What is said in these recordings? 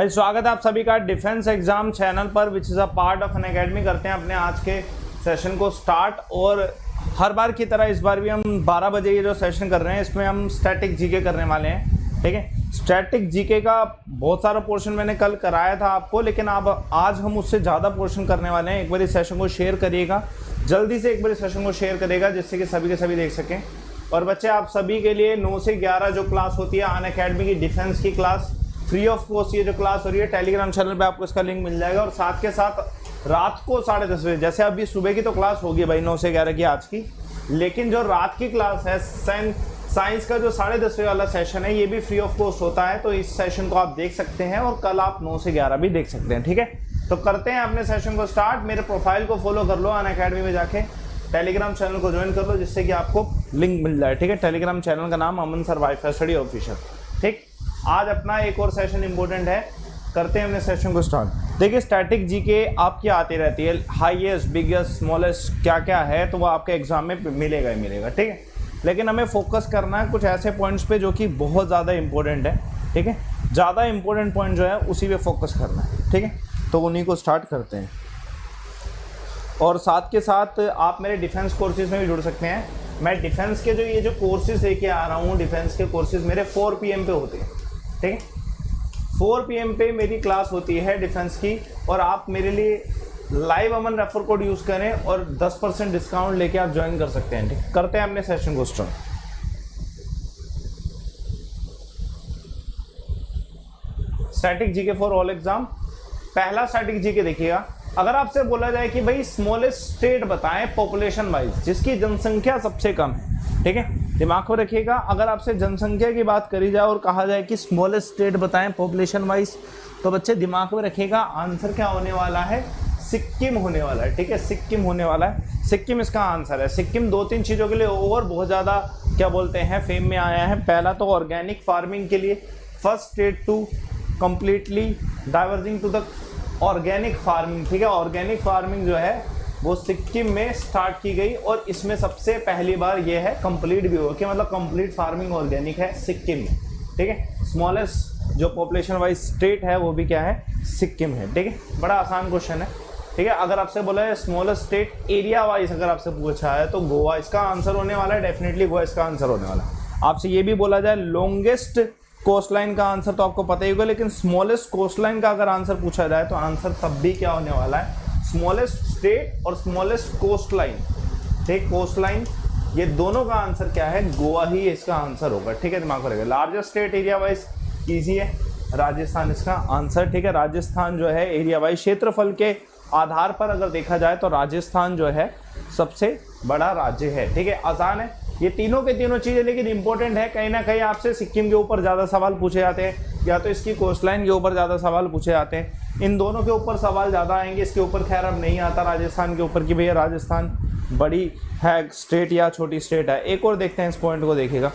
भाई स्वागत है आप सभी का डिफेंस एग्जाम चैनल पर, which is a part of Unacademy. करते हैं अपने आज के सेशन को स्टार्ट। और हर बार की तरह इस बार भी हम 12 बजे ये जो सेशन कर रहे हैं इसमें हम स्टैटिक जीके करने वाले हैं। ठीक है, स्टैटिक जीके का बहुत सारा पोर्शन मैंने कल कराया था आपको, लेकिन अब आज हम उससे ज़्यादा पोर्शन करने वाले हैं। एक बार इस सेशन को शेयर करिएगा, जल्दी से एक बार इस सेशन को शेयर करिएगा जिससे कि सभी के सभी देख सकें। और बच्चे आप सभी के लिए 9 से 11 जो क्लास होती है अनअकैडमी की डिफेंस की क्लास, फ्री ऑफ कॉस्ट ये जो क्लास हो रही है टेलीग्राम चैनल पे आपको इसका लिंक मिल जाएगा। और साथ के साथ रात को 10:30 बजे, जैसे अभी सुबह की तो क्लास होगी भाई 9 से 11 की आज की, लेकिन जो रात की क्लास है साइंस का जो 10:30 बजे वाला सेशन है ये भी फ्री ऑफ कॉस्ट होता है। तो इस सेशन को आप देख सकते हैं और कल आप 9 से 11 भी देख सकते हैं। ठीक है, तो करते हैं अपने सेशन को स्टार्ट। मेरे प्रोफाइल को फॉलो कर लो अनअकैडमी में जाके, टेलीग्राम चैनल को ज्वाइन कर लो जिससे कि आपको लिंक मिल जाए। ठीक है, टेलीग्राम चैनल का नाम अमन सर वाईफाई स्टडी ऑफिशियल। ठीक, आज अपना एक और सेशन इंपॉर्टेंट है, करते हैं अपने सेशन को स्टार्ट। देखिए स्टैटिक जीके आपकी आती रहती है, हाईएस्ट बिगेस्ट स्मॉलेस्ट क्या क्या है तो वो आपके एग्जाम में मिलेगा ही मिलेगा। ठीक है, लेकिन हमें फोकस करना है कुछ ऐसे पॉइंट्स पे जो कि बहुत ज़्यादा इंपॉर्टेंट है। ठीक है, ज़्यादा इंपॉर्टेंट पॉइंट जो है उसी पे फोकस करना है। ठीक है, तो उन्हीं को स्टार्ट करते हैं। और साथ के साथ आप मेरे डिफेंस कोर्सेज में भी जुड़ सकते हैं। मैं डिफेंस के ये जो कोर्सेज लेके आ रहा हूँ, डिफेंस के कोर्सेज मेरे 4 PM पे होते हैं। ठीक है, 4 PM पे मेरी क्लास होती है डिफेंस की, और आप मेरे लिए लाइव अमन रेफर कोड यूज़ करें और 10% डिस्काउंट लेके आप ज्वाइन कर सकते हैं। ठीक, करते हैं अपने सेशन को start. Static GK for all exam, पहला स्टैटिक जीके देखिएगा। अगर आपसे बोला जाए कि भाई स्मॉलेस्ट स्टेट बताएं पॉपुलेशन वाइज जिसकी जनसंख्या सबसे कम है, ठीक है, दिमाग को रखिएगा। अगर आपसे जनसंख्या की बात करी जाए और कहा जाए कि स्मॉलेस्ट स्टेट बताएं पॉपुलेशन वाइज, तो बच्चे दिमाग में रखिएगा आंसर क्या होने वाला है, सिक्किम होने वाला है। ठीक है, सिक्किम होने वाला है, सिक्किम इसका आंसर है। सिक्किम 2-3 चीज़ों के लिए और बहुत ज़्यादा क्या बोलते हैं फेम में आया है। पहला तो ऑर्गेनिक फार्मिंग के लिए, first state to completely diverging to the organic farming. ठीक है, ऑर्गेनिक फार्मिंग जो है वो सिक्किम में स्टार्ट की गई और इसमें सबसे पहली बार ये है कंप्लीट भी हो कि मतलब कंप्लीट फार्मिंग ऑर्गेनिक है सिक्किम में। ठीक है, स्मॉलेस्ट जो पॉपुलेशन वाइज स्टेट है वो भी क्या है, सिक्किम है। ठीक है, बड़ा आसान क्वेश्चन है। ठीक है, अगर आपसे बोला है स्मॉलेस्ट स्टेट एरिया वाइज अगर आपसे पूछा है तो गोवा इसका आंसर होने वाला है, डेफिनेटली गोवा इसका आंसर होने वाला है। आपसे ये भी बोला जाए लॉन्गेस्ट कोस्ट लाइन का आंसर तो आपको पता ही होगा, लेकिन स्मॉलेस्ट कोस्ट लाइन का अगर आंसर पूछा जाए तो आंसर तब भी क्या होने वाला है, स्मॉलेस्ट स्टेट और स्मॉलेस्ट कोस्ट लाइन। ठीक, कोस्ट लाइन ये दोनों का आंसर क्या है, गोवा ही इसका आंसर होगा। ठीक है, दिमाग में रखेगा। Largest state area wise easy है, राजस्थान इसका आंसर। ठीक है, राजस्थान जो है एरिया वाइज क्षेत्रफल के आधार पर अगर देखा जाए तो राजस्थान जो है सबसे बड़ा राज्य है। ठीक है, आसान है ये तीनों के तीनों चीज़ें, लेकिन इंपॉर्टेंट है। कहीं ना कहीं आपसे सिक्किम के ऊपर ज़्यादा सवाल पूछे जाते हैं या तो इसकी कोस्टलाइन के ऊपर ज़्यादा सवाल पूछे जाते हैं। इन दोनों के ऊपर सवाल ज़्यादा आएंगे, इसके ऊपर खैर अब नहीं आता राजस्थान के ऊपर कि भैया राजस्थान बड़ी है स्टेट या छोटी स्टेट है। एक और देखते हैं इस पॉइंट को, देखिएगा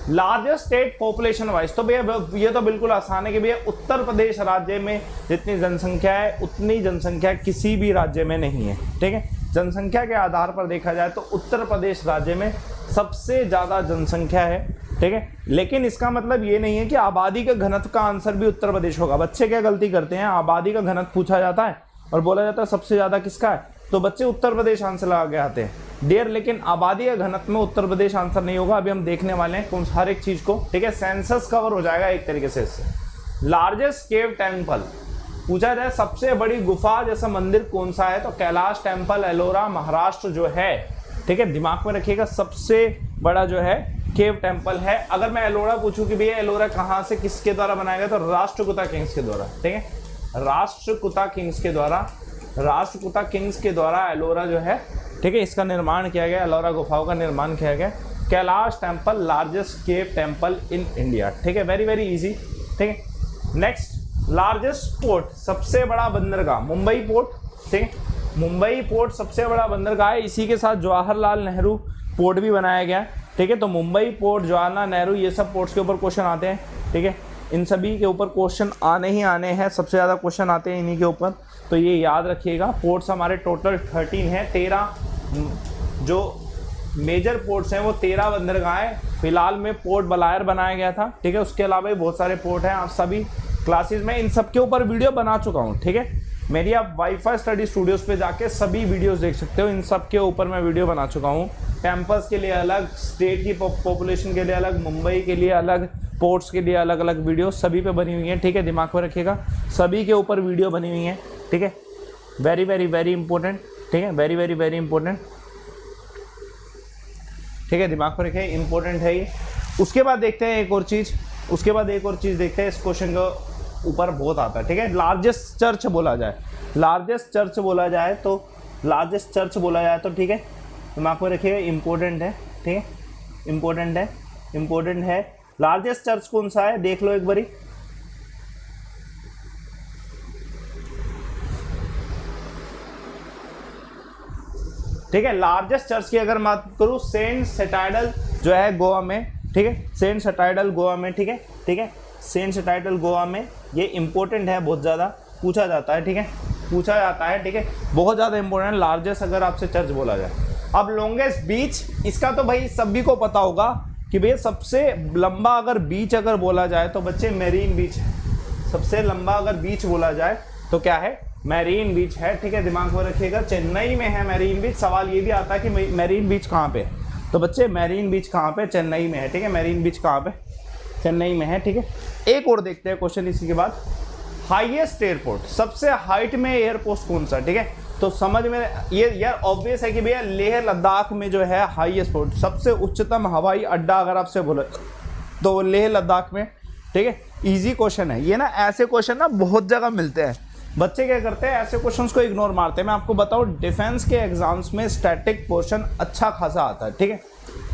लार्जेस्ट स्टेट पॉपुलेशन वाइज। तो भैया ये तो बिल्कुल आसान है कि भैया उत्तर प्रदेश राज्य में जितनी जनसंख्या है उतनी जनसंख्या किसी भी राज्य में नहीं है। ठीक है, जनसंख्या के आधार पर देखा जाए तो उत्तर प्रदेश राज्य में सबसे ज़्यादा जनसंख्या है। ठीक है, लेकिन इसका मतलब ये नहीं है कि आबादी का घनत्व का आंसर भी उत्तर प्रदेश होगा। बच्चे क्या गलती करते हैं, आबादी का घनत्व पूछा जाता है और बोला जाता है सबसे ज़्यादा किसका है, तो बच्चे उत्तर प्रदेश आंसर लगा के आते हैं डियर, लेकिन आबादी का घनत्व में उत्तर प्रदेश आंसर नहीं होगा। अभी हम देखने वाले हैं कौन हर एक चीज़ को। ठीक है, सेंसस कवर हो जाएगा एक तरीके से इससे। लार्जेस्ट केव टेम्पल पूछा जाए सबसे बड़ी गुफा जैसा मंदिर कौन सा है, तो कैलाश टेम्पल एलोरा महाराष्ट्र जो है। ठीक है, दिमाग में रखिएगा सबसे बड़ा जो है केव टेम्पल है। अगर मैं एलोरा पूछूं कि भैया एलोरा कहाँ से किसके द्वारा बनाया गया, तो राष्ट्रकूटा किंग्स के द्वारा। ठीक है, राष्ट्रकूटा किंग्स के द्वारा एलोरा जो है, ठीक है, इसका निर्माण किया गया, एलोरा गुफाओं का निर्माण किया गया। Kailash temple largest cave temple in India. ठीक है, वेरी वेरी इजी। ठीक है, नेक्स्ट लार्जेस्ट पोर्ट, सबसे बड़ा बंदरगाह मुंबई पोर्ट। ठीक है, मुंबई पोर्ट सबसे बड़ा बंदरगाह है। इसी के साथ जवाहरलाल नेहरू पोर्ट भी बनाया गया। ठीक है, तो मुंबई पोर्ट, जवाहरलाल नेहरू, ये सब पोर्ट्स के ऊपर क्वेश्चन आते हैं। ठीक है, इन सभी के ऊपर क्वेश्चन आने ही आने हैं, सबसे ज़्यादा क्वेश्चन आते हैं इन्हीं के ऊपर, तो ये याद रखिएगा। पोर्ट्स हमारे टोटल 13 हैं, 13 जो मेजर पोर्ट्स हैं वो 13 बंदरगाह हैं। फिलहाल में पोर्ट बलायर बनाया गया था। ठीक है, उसके अलावा भी बहुत सारे पोर्ट हैं, आप सभी क्लासेस में इन सब के ऊपर वीडियो बना चुका हूँ, ठीक है। मेरी आप वाईफाई स्टडी स्टूडियोज पे जाके सभी वीडियोस देख सकते हो, इन सब के ऊपर मैं वीडियो बना चुका हूँ। कैंपस के लिए अलग, स्टेट की पॉपुलेशन के लिए अलग, मुंबई के लिए अलग, पोर्ट्स के लिए अलग अलग वीडियो सभी पे बनी हुई है, ठीक है। दिमाग में रखिएगा, सभी के ऊपर वीडियो बनी हुई है, ठीक है। वेरी वेरी वेरी इंपॉर्टेंट, ठीक है, वेरी वेरी वेरी इंपॉर्टेंट, ठीक है। दिमाग में रखिए, इंपॉर्टेंट है ये। उसके बाद देखते हैं एक और चीज़, उसके बाद एक और चीज़ देखते हैं, इस क्वेश्चन का ऊपर बहुत आता है, ठीक है। लार्जेस्ट चर्च बोला जाए, लार्जेस्ट चर्च बोला जाए तो, लार्जेस्ट चर्च बोला जाए तो, ठीक है। दिमाग में रखिएगा, इंपॉर्टेंट है, ठीक है, इंपॉर्टेंट है, इंपॉर्टेंट है। लार्जेस्ट चर्च कौन सा है देख लो एक बारी, ठीक है। लार्जेस्ट चर्च की अगर बात करूं, सेंट सेटाइडल जो है गोवा में, ठीक है, सेंट सेटाइडल गोवा में, ठीक है, ठीक है, सेंट सेटाइडल गोवा में। ये इंपॉर्टेंट है, बहुत ज़्यादा पूछा जाता है, ठीक है, पूछा जाता है, ठीक है, बहुत ज़्यादा इंपॉर्टेंट, लार्जेस्ट अगर आपसे चर्च बोला जाए। अब लॉन्गेस्ट बीच, इसका तो भाई सभी को पता होगा कि भैया सबसे लंबा अगर बीच अगर बोला जाए तो बच्चे मेरीन बीच है। सबसे लंबा अगर बीच बोला जाए तो क्या है, मेरीन बीच है, ठीक है। दिमाग में रखिएगा, चेन्नई में है मेरीन बीच। सवाल ये भी आता है कि मेरीन बीच कहाँ पे है, तो बच्चे मेरीन बीच कहाँ पे, चेन्नई में है, ठीक है। मेरीन बीच कहाँ पे, चेन्नई में है, ठीक है। एक और देखते हैं क्वेश्चन इसी के बाद, हाईएस्ट एयरपोर्ट, सबसे हाइट में एयरपोर्ट कौन सा, ठीक है। तो समझ में ये यार ऑब्वियस है कि भैया लेह लद्दाख में जो है हाईएस्ट पोर्ट, सबसे उच्चतम हवाई अड्डा अगर आपसे बोले तो लेह लद्दाख में, ठीक है। इजी क्वेश्चन है ये ना, ऐसे क्वेश्चन ना बहुत जगह मिलते हैं। बच्चे क्या करते हैं, ऐसे क्वेश्चंस को इग्नोर मारते हैं। मैं आपको बताऊं, डिफेंस के एग्जाम्स में स्टैटिक पोर्शन अच्छा खासा आता है, ठीक है।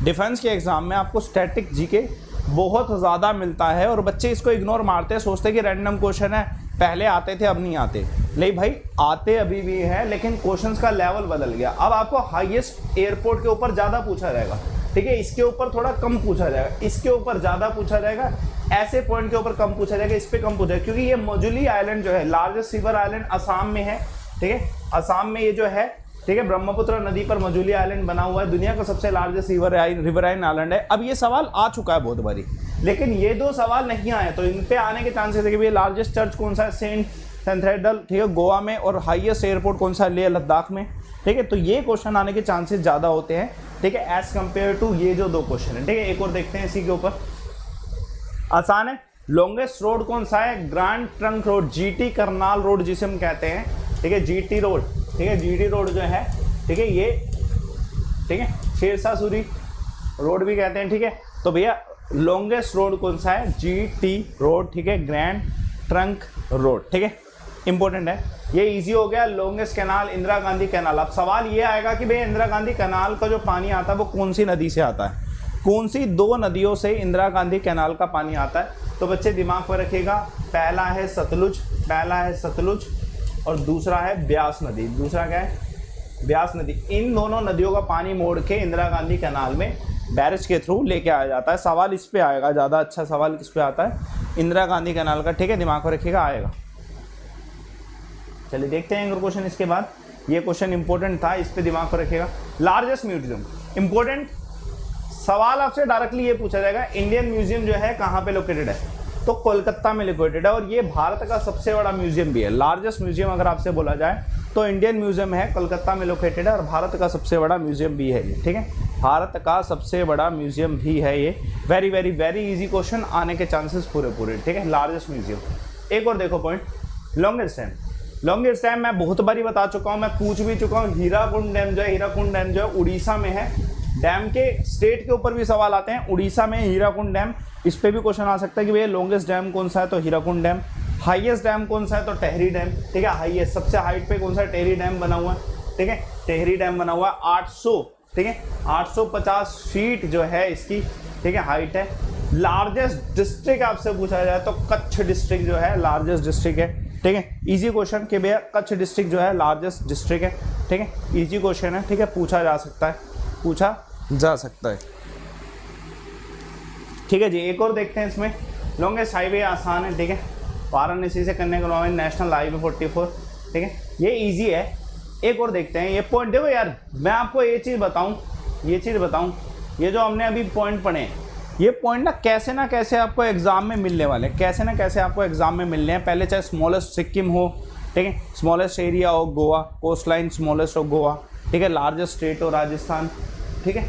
डिफेंस के एग्जाम में आपको स्टैटिक जीके बहुत ज़्यादा मिलता है और बच्चे इसको इग्नोर मारते हैं, सोचते हैं कि रैंडम क्वेश्चन है, पहले आते थे अब नहीं आते। नहीं भाई, आते अभी भी है, लेकिन क्वेश्चंस का लेवल बदल गया। अब आपको हाईएस्ट एयरपोर्ट के ऊपर ज़्यादा पूछा जाएगा, ठीक है। इसके ऊपर थोड़ा कम पूछा जाएगा, इसके ऊपर ज़्यादा पूछा जाएगा, ऐसे पॉइंट के ऊपर कम पूछा जाएगा, इस पर कम पूछा जाएगा, क्योंकि ये मजुली आइलैंड जो है, लार्जेस्ट रिवर आइलैंड असम में है, ठीक है। असम में ये जो है, ठीक है, ब्रह्मपुत्र नदी पर मजुली आइलैंड बना हुआ है, दुनिया का सबसे लार्जेस्ट रिवराइन आइलैंड है। अब ये सवाल आ चुका है बहुत बारी, लेकिन ये दो सवाल नहीं आए, तो इन पे आने के चांसेस है कि भाई लार्जेस्ट चर्च कौन सा है, सेंट सेंथेडल, ठीक है, गोवा में, और हाईएस्ट एयरपोर्ट कौन सा है, लेह लद्दाख में, ठीक है। तो ये क्वेश्चन आने के चांसेस ज़्यादा होते हैं, ठीक है, एज कम्पेयर टू ये जो दो क्वेश्चन है, ठीक है। एक और देखते हैं इसी के ऊपर, आसान है। लॉन्गेस्ट रोड कौन सा है, grand trunk road, GT Karnal road जिसे हम कहते हैं, ठीक है, जीटी रोड, ठीक है, जीटी रोड जो है, ठीक है, ये, ठीक है, शेरशाह सूरी रोड भी कहते हैं, ठीक है। तो भैया लॉन्गेस्ट रोड कौन सा है, जीटी रोड, ठीक है, ग्रैंड ट्रंक रोड, ठीक है, इंपॉर्टेंट है। ये इजी हो गया। Longest canal, Indira Gandhi canal. अब सवाल ये आएगा कि भैया इंदिरा गांधी कैनाल का जो पानी आता है वो कौन सी नदी से आता है, कौन सी दो नदियों से इंदिरा गांधी कैनाल का पानी आता है। तो बच्चे दिमाग में रखिएगा, पहला है सतलुज, पहला है सतलुज, और दूसरा है ब्यास नदी। दूसरा क्या है, ब्यास नदी। इन दोनों नदियों का पानी मोड़ के इंदिरा गांधी कैनाल में बैरेज के थ्रू लेके आया जाता है। सवाल इस पे आएगा, ज़्यादा अच्छा सवाल किस पे आता है, इंदिरा गांधी कैनाल का, ठीक है, दिमाग में रखिएगा, आएगा। चलिए देखते हैं एक क्वेश्चन इसके बाद। ये क्वेश्चन इंपॉर्टेंट था, इस पे दिमाग में रखिएगा। लार्जेस्ट म्यूजियम, इंपॉर्टेंट सवाल आपसे डायरेक्टली ये पूछा जाएगा, इंडियन म्यूजियम जो है कहाँ पे लोकेटेड है, तो कोलकाता में लोकेटेड है, और ये भारत का सबसे बड़ा म्यूजियम भी है। लार्जेस्ट म्यूजियम अगर आपसे बोला जाए तो इंडियन म्यूजियम है, कोलकाता में लोकेटेड है, और भारत का सबसे बड़ा म्यूजियम भी है ये, ठीक है, भारत का सबसे बड़ा म्यूजियम भी है ये। Very very very easy question आने के चांसेस पूरे, ठीक है। Largest museum. एक और देखो point, longest dam. Longest dam मैं बहुत बारी बता चुका हूँ, मैं पूछ भी चुका हूँ। हीराकुंड डैम जो है, हीराकुंड डैम जो है उड़ीसा में है। डैम के स्टेट के ऊपर भी सवाल आते हैं, उड़ीसा में हीराकुंड डैम, इस पे भी क्वेश्चन आ सकता है कि भैया लॉन्गेस्ट डैम कौन सा है, तो हीराकुंड डैम। हाईएस्ट डैम कौन सा है, तो टेहरी डैम, ठीक है, हाईएस्ट सबसे हाइट पे कौन सा टेहरी डैम बना हुआ है, ठीक है, टेहरी डैम बना हुआ है 800, ठीक है, 850 फीट जो है इसकी, ठीक है, हाइट है। लार्जेस्ट डिस्ट्रिक्ट आपसे पूछा जाए तो कच्छ डिस्ट्रिक्ट जो है लार्जेस्ट डिस्ट्रिक्ट है, ठीक है। इजी क्वेश्चन कि भैया कच्छ डिस्ट्रिक्ट जो है लार्जेस्ट डिस्ट्रिक्ट है, ठीक है, इजी क्वेश्चन है, ठीक है, पूछा जा सकता है, पूछा जा सकता है, ठीक है जी। एक और देखते हैं इसमें, लॉन्गेस्ट हाईवे आसान है, ठीक है, वाराणसी से कन्याकुमारी नेशनल हाईवे 44, ठीक है, ये इजी है। एक और देखते हैं, ये पॉइंट देखो यार, मैं आपको ये चीज़ बताऊं, ये जो हमने अभी पॉइंट पढ़े, ये पॉइंट ना कैसे आपको एग्जाम में मिलने वाले हैं, कैसे ना कैसे आपको एग्जाम में मिलने हैं। पहले चाहे स्मॉलेस्ट सिक्किम हो, ठीक है, स्मॉलेस्ट एरिया हो गोवा, कोस्ट लाइन स्मॉलेस्ट हो गोवा, ठीक है, लार्जेस्ट स्टेट हो राजस्थान, ठीक है,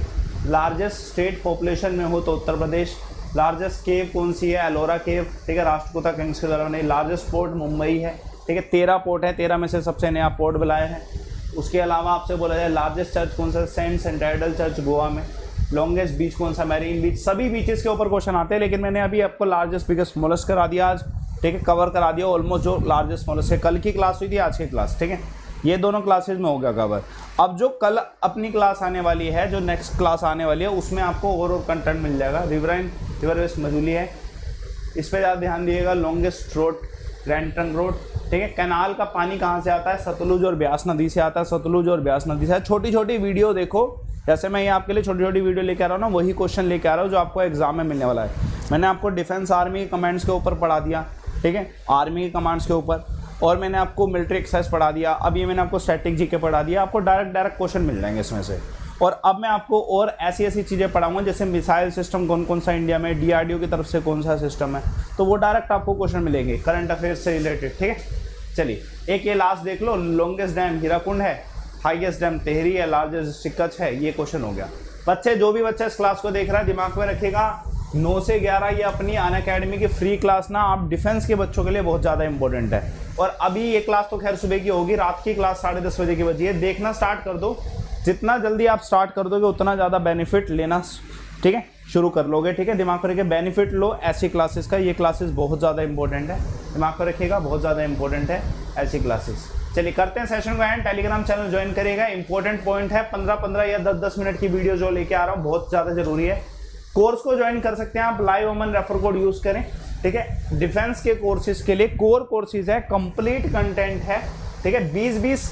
लार्जेस्ट स्टेट पॉपुलेशन में हो तो उत्तर प्रदेश, लार्जेस्ट केव कौन सी है, एलोरा केव, ठीक है, राष्ट्रकूटा किंग्स के द्वारा नहीं, लार्जेस्ट पोर्ट मुंबई है, ठीक है, 13 पोर्ट है, 13 में से सबसे नया पोर्ट बुलाया है। उसके अलावा आपसे बोला जाए लार्जेस्ट चर्च कौन सा, सेंट सेंट्राइडल चर्च गोवा में, लॉन्गेस्ट बीच कौन सा, मैरीन बीच। सभी बीचेस के ऊपर क्वेश्चन आते हैं, लेकिन मैंने अभी आपको लार्जेस्ट बिगेस्ट स्मॉलेस्ट करा दिया आज, ठीक है, कवर करा दिया ऑलमोस्ट जो लार्जेस्ट स्मॉलेस्ट है। कल की क्लास हुई थी, आज की क्लास, ठीक है, ये दोनों क्लासेज में हो गया कवर। अब जो कल अपनी क्लास आने वाली है, जो नेक्स्ट क्लास आने वाली है, उसमें आपको और कंटेंट मिल जाएगा। रिवर वेस्ट मजूली है, इस पर ज़्यादा ध्यान दिएगा। Longest road grand trunk road, ठीक है, कैनाल का पानी कहाँ से आता है, सतलुज और ब्यास नदी से आता है, सतलुज और ब्यास नदी से। छोटी छोटी वीडियो देखो, जैसे मैं ये आपके लिए छोटी छोटी वीडियो लेके आ रहा हूँ ना, वही क्वेश्चन लेके आ रहा हूँ जो आपको एग्जाम में मिलने वाला है। मैंने आपको डिफेंस आर्मी के कमांड्स के ऊपर पढ़ा दिया, ठीक है, आर्मी के कमांड्स के ऊपर, और मैंने आपको मिलिट्री एक्सरसाइज पढ़ा दिया। अब ये मैंने आपको स्टैटिक जीके पढ़ा दिया, आपको डायरेक्ट क्वेश्चन मिल जाएंगे इसमें से। और अब मैं आपको और ऐसी ऐसी चीज़ें पढ़ाऊंगा, जैसे मिसाइल सिस्टम कौन कौन सा इंडिया में, डीआरडीओ की तरफ से कौन सा सिस्टम है, तो वो डायरेक्ट आपको क्वेश्चन मिलेंगे करंट अफेयर्स से रिलेटेड, ठीक है। चलिए एक ये लास्ट देख लो, लॉन्गेस्ट डैम हीराकुंड है, हाईएस्ट डैम टेहरी है, लार्जेस्ट सिक्कच है, ये क्वेश्चन हो गया। बच्चे जो भी बच्चा इस क्लास को देख रहा है दिमाग में रखिएगा, 9 से 11 ये अपनी अनअकैडमी की फ्री क्लास ना आप डिफेंस के बच्चों के लिए बहुत ज़्यादा इंपॉर्टेंट है। और अभी ये क्लास तो खैर सुबह की होगी, रात की क्लास 10:30 बजे की बजी है। देखना स्टार्ट कर दो, जितना जल्दी आप स्टार्ट कर दोगे उतना ज़्यादा बेनिफिट लेना, ठीक है, शुरू कर लोगे, ठीक है। दिमाग को रखिए, बेनिफिट लो ऐसी क्लासेस का, ये क्लासेस बहुत ज़्यादा इंपॉर्टेंट है, दिमाग को रखिएगा, बहुत ज़्यादा इंपॉर्टेंट है ऐसी क्लासेस। चलिए करते हैं सेशन को एंड। टेलीग्राम चैनल ज्वाइन करिएगा, इंपॉर्टेंट पॉइंट है, 15-15 या 10-10 मिनट की वीडियो जो लेके आ रहा हूँ, बहुत ज़्यादा जरूरी है। कोर्स को ज्वाइन कर सकते हैं आप, लाइव ओमन रेफर कोड यूज़ करें, ठीक है। डिफेंस के कोर्सेज के लिए कोर कोर्सेज है, कंप्लीट कंटेंट है, ठीक है। 20-20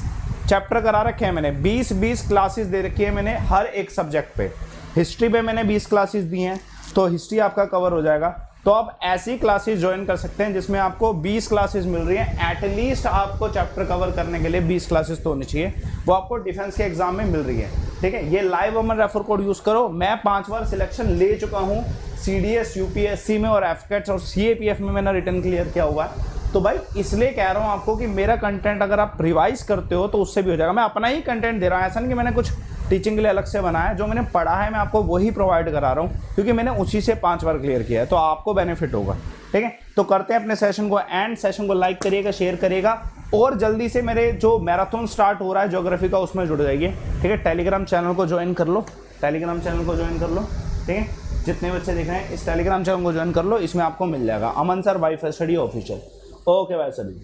चैप्टर करा रखे हैं मैंने, 20-20 क्लासेस दे रखी है मैंने हर एक सब्जेक्ट पे। हिस्ट्री पे मैंने 20 क्लासेस दी हैं, तो हिस्ट्री आपका कवर हो जाएगा। तो आप ऐसी क्लासेस ज्वाइन कर सकते हैं जिसमें आपको 20 क्लासेस मिल रही हैं। एटलीस्ट आपको चैप्टर कवर करने के लिए 20 क्लासेस तो होनी चाहिए, वो आपको डिफेंस के एग्जाम में मिल रही है, ठीक है। ये लाइव ओमन रेफर कोड यूज़ करो। मैं 5 बार सिलेक्शन ले चुका हूँ CDS UPSC में, और FCAT और CAPF में मैंने रिटर्न क्लियर किया हुआ है। तो भाई इसलिए कह रहा हूँ आपको कि मेरा कंटेंट अगर आप रिवाइज करते हो तो उससे भी हो जाएगा। मैं अपना ही कंटेंट दे रहा हूँ, ऐसा नहीं कि मैंने कुछ टीचिंग के लिए अलग से बनाया है। जो मैंने पढ़ा है मैं आपको वही प्रोवाइड करा रहा हूँ, क्योंकि मैंने उसी से 5 बार क्लियर किया है, तो आपको बेनिफिट होगा, ठीक है। तो करते हैं अपने सेशन को एंड। सेशन को लाइक करिएगा, शेयर करिएगा, और जल्दी से मेरे जो मैराथन स्टार्ट हो रहा है ज्योग्राफी का, उसमें जुड़ जाइए, ठीक है। टेलीग्राम चैनल को ज्वाइन कर लो, टेलीग्राम चैनल को ज्वाइन कर लो, ठीक है। जितने बच्चे देख रहे हैं इस टेलीग्राम चैनल को ज्वाइन कर लो, इसमें आपको मिल जाएगा Aman sir WiFi study official. Okay bye सभी।